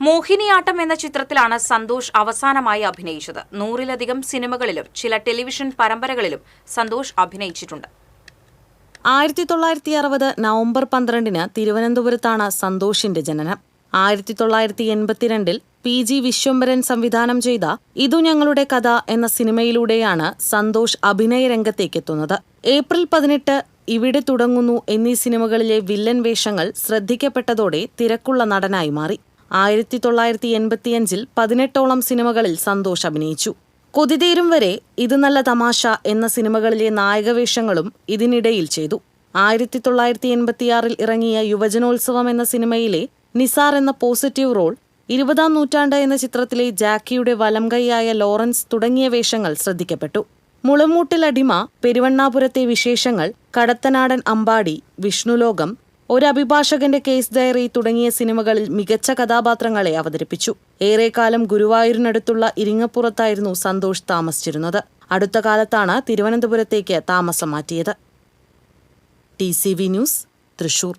മോഹിനിയാട്ടം എന്ന ചിത്രത്തിലാണ് സന്തോഷ് അവസാനമായി അഭിനയിച്ചത്. 100-ലധികം സിനിമകളിലും ചില ടെലിവിഷൻ പരമ്പരകളിലും സന്തോഷ് അഭിനയിച്ചിട്ടുണ്ട്. 1960 നവംബർ 12 തിരുവനന്തപുരത്താണ് സന്തോഷിന്റെ ജനനം. 1982 PG വിശ്വംഭരൻ സംവിധാനം ചെയ്ത ഇതു ഞങ്ങളുടെ കഥ എന്ന സിനിമയിലൂടെയാണ് സന്തോഷ് അഭിനയ രംഗത്തേക്കെത്തുന്നത്. ഏപ്രിൽ 18 ഇവിടെ തുടങ്ങുന്നു എന്നീ സിനിമകളിലെ വില്ലൻ വേഷങ്ങൾ ശ്രദ്ധിക്കപ്പെട്ടതോടെ തിരക്കുള്ള നടനായി മാറി. 1985 18ഓളം സിനിമകളിൽ സന്തോഷ് അഭിനയിച്ചു. കൊതിതീരും വരെ, ഇത് നല്ല തമാശ എന്ന സിനിമകളിലെ നായകവേഷങ്ങളും ഇതിനിടയിൽ ചെയ്തു. 1986 ഇറങ്ങിയ യുവജനോത്സവം എന്ന സിനിമയിലെ നിസാർ എന്ന പോസിറ്റീവ് റോൾ, 20-ാം നൂറ്റാണ്ട് എന്ന ചിത്രത്തിലെ ജാക്കിയുടെ വലംകൈയായ ലോറൻസ് തുടങ്ങിയ വേഷങ്ങൾ ശ്രദ്ധിക്കപ്പെട്ടു. മുളമൂട്ടിൽ അടിമ, പെരുവണ്ണാപുരത്തെ വിശേഷങ്ങൾ, കടത്തനാടൻ അമ്പാടി, വിഷ്ണുലോകം, ഒരു അഭിഭാഷകന്റെ കേസ് ഡയറി തുടങ്ങിയ സിനിമകളിൽ മികച്ച കഥാപാത്രങ്ങളെ അവതരിപ്പിച്ചു. ഏറെക്കാലം ഗുരുവായൂരിനടുത്തുള്ള ഇരിങ്ങപ്പുറത്തായിരുന്നു സന്തോഷ് താമസിച്ചിരുന്നത്. അടുത്ത കാലത്താണ് തിരുവനന്തപുരത്തേക്ക് താമസം മാറ്റിയത്. TCV news, Thrissur.